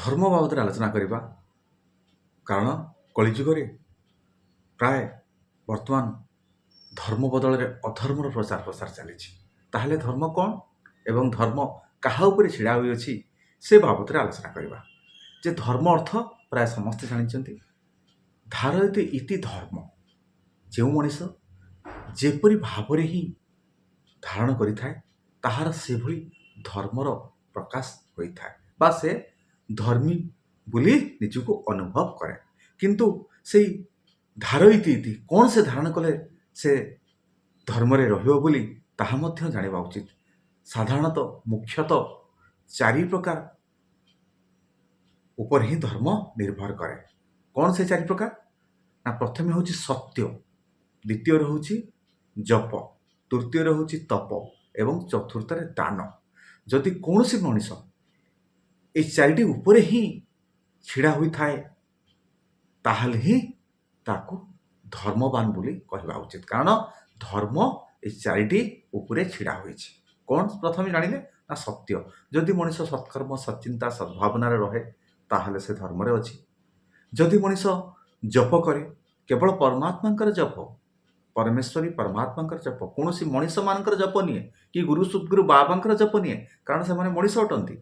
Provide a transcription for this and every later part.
ଧର୍ମ ବାବଦରେ ଆଲୋଚନା କରିବା। କାରଣ କଳିଯୁଗରେ ପ୍ରାୟ ବର୍ତ୍ତମାନ ଧର୍ମ ବଦଳରେ ଅଧର୍ମର ପ୍ରଚାର ପ୍ରସାର ଚାଲିଛି। ତାହେଲେ ଧର୍ମ କ'ଣ ଏବଂ ଧର୍ମ କାହା ଉପରେ ଛିଡ଼ା ହୋଇଅଛି ସେ ବାବଦରେ ଆଲୋଚନା କରିବା। ଯେ ଧର୍ମ ଅର୍ଥ ପ୍ରାୟ ସମସ୍ତେ ଜାଣିଛନ୍ତି। ଧାରୟତେ ଇତି ଧର୍ମ, ଯେଉଁ ମଣିଷ ଯେପରି ଭାବରେ ହିଁ ଧାରଣ କରିଥାଏ ତାହାର ସେଭଳି ଧର୍ମର ପ୍ରକାଶ ହୋଇଥାଏ ବା ସେ ଧର୍ମୀ ବୋଲି ନିଜକୁ ଅନୁଭବ କରେ। କିନ୍ତୁ ସେଇ ଧାରୟତି ଇତି କ'ଣ ସେ ଧାରଣ କଲେ ସେ ଧର୍ମରେ ରହିବ ବୋଲି ତାହା ମଧ୍ୟ ଜାଣିବା ଉଚିତ। ସାଧାରଣତଃ ମୁଖ୍ୟତଃ 4 ପ୍ରକାର ଉପରେ ହିଁ ଧର୍ମ ନିର୍ଭର କରେ। କ'ଣ ସେ 4 ପ୍ରକାର? ନା ପ୍ରଥମେ ହେଉଛି ସତ୍ୟ, ଦ୍ୱିତୀୟରେ ହେଉଛି ଜପ, ତୃତୀୟରେ ହେଉଛି ତପ ଏବଂ ଚତୁର୍ଥରେ ଦାନ। ଯଦି କୌଣସି ମଣିଷ এই 4ଟି ଉପରେ ହିଁ ଛିଡ଼ା ହୋଇଥାଏ ତାହେଲେ ହିଁ ତାକୁ ଧର୍ମବାନ ବୋଲି କହିବା ଉଚିତ। କାରଣ ଧର୍ମ এই 4ଟି ଉପରେ ଛିଡ଼ା ହୋଇଛି। କ'ଣ ପ୍ରଥମେ ଜାଣିଲେ? ନା ସତ୍ୟ। ଯଦି ମଣିଷ ସତ୍କର୍ମ, ସତ୍ଚିନ୍ତା, ସଦ୍ଭାବନାରେ ରହେ ତାହେଲେ ସେ ଧର୍ମରେ ଅଛି। ଯଦି ମଣିଷ ଜପ କରେ, କେବଳ ପରମାତ୍ମାଙ୍କର ଜପ, ପରମେଶ୍ୱରୀ ପରମାତ୍ମାଙ୍କର ଜପ, କୌଣସି ମଣିଷମାନଙ୍କର ଜପ ନିଏ କି ଗୁରୁ ସଦ୍ଗୁରୁ ବାବାଙ୍କର ଜପ ନିଏ, କାରଣ ସେମାନେ ମଣିଷ ଅଟନ୍ତି।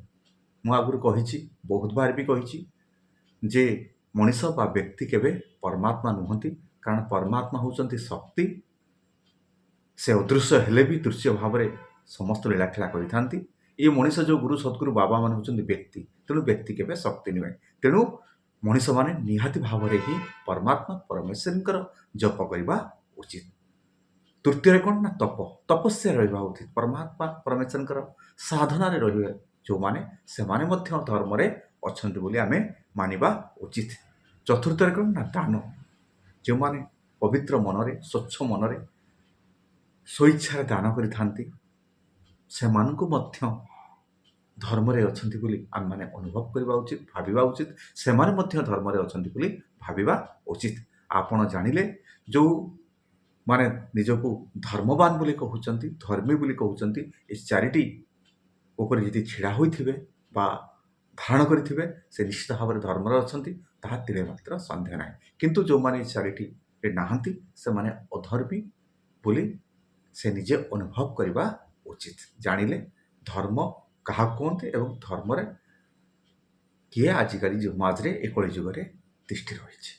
ମୁଁ ଆଗରୁ କହିଛି, ବହୁତ ବାର ବି କହିଛି ଯେ ମଣିଷ ବା ବ୍ୟକ୍ତି କେବେ ପରମାତ୍ମା ନୁହନ୍ତି। କାରଣ ପରମାତ୍ମା ହେଉଛନ୍ତି ଶକ୍ତି। ସେ ଅଦୃଶ୍ୟ ହେଲେ ବି ଦୃଶ୍ୟ ଭାବରେ ସମସ୍ତ ଲୀଳାଖେଳା କରିଥାନ୍ତି। ଏ ମଣିଷ ଯେଉଁ ଗୁରୁ ସଦ୍ଗୁରୁ ବାବାମାନେ ହେଉଛନ୍ତି ବ୍ୟକ୍ତି। ତେଣୁ ବ୍ୟକ୍ତି କେବେ ଶକ୍ତି ନୁହେଁ। ତେଣୁ ମଣିଷମାନେ ନିହାତି ଭାବରେ ହିଁ ପରମାତ୍ମା ପରମେଶ୍ୱରଙ୍କର ଜପ କରିବା ଉଚିତ। ତୃତୀୟରେ କ'ଣ? ନା ତପ, ତପସ୍ୟା ରହିବା ଉଚିତ। ପରମାତ୍ମା ପରମେଶ୍ୱରଙ୍କର ସାଧନାରେ ରହିବେ ଯେଉଁମାନେ, ସେମାନେ ମଧ୍ୟ ଧର୍ମରେ ଅଛନ୍ତି ବୋଲି ଆମେ ମାନିବା ଉଚିତ। ଚତୁର୍ଥରେ କ'ଣ? ନା ଦାନ। ଯେଉଁମାନେ ପବିତ୍ର ମନରେ, ସ୍ୱଚ୍ଛ ମନରେ, ସ୍ୱଇଚ୍ଛାରେ ଦାନ କରିଥାନ୍ତି ସେମାନଙ୍କୁ ମଧ୍ୟ ଧର୍ମରେ ଅଛନ୍ତି ବୋଲି ଆମେମାନେ ଅନୁଭବ କରିବା ଉଚିତ, ଭାବିବା ଉଚିତ। ସେମାନେ ମଧ୍ୟ ଧର୍ମରେ ଅଛନ୍ତି ବୋଲି ଭାବିବା ଉଚିତ। ଆପଣ ଜାଣିଲେ ଯେଉଁ ମାନେ ନିଜକୁ ଧର୍ମବାନ ବୋଲି କହୁଛନ୍ତି, ଧର୍ମୀ ବୋଲି କହୁଛନ୍ତି, ଏ 4ଟି ଉପରେ ଯଦି ଛିଡ଼ା ହୋଇଥିବେ ବା ଧାରଣ କରିଥିବେ ସେ ନିଶ୍ଚିତ ଭାବରେ ଧର୍ମରେ ଅଛନ୍ତି, ତାହା ତିଳେ ମାତ୍ର ସନ୍ଦେହ ନାହିଁ। କିନ୍ତୁ ଯେଉଁମାନେ ଏ 4ଟିରେ ନାହାନ୍ତି ସେମାନେ ଅଧର୍ମୀ ବୋଲି ସେ ନିଜେ ଅନୁଭବ କରିବା ଉଚିତ। ଜାଣିଲେ ଧର୍ମ କାହାକୁ କୁହନ୍ତି ଏବଂ ଧର୍ମରେ କିଏ ଆଜିକାଲି ସମାଜରେ ଏ କଳି ଯୁଗରେ ତିଷ୍ଠି ରହିଛି।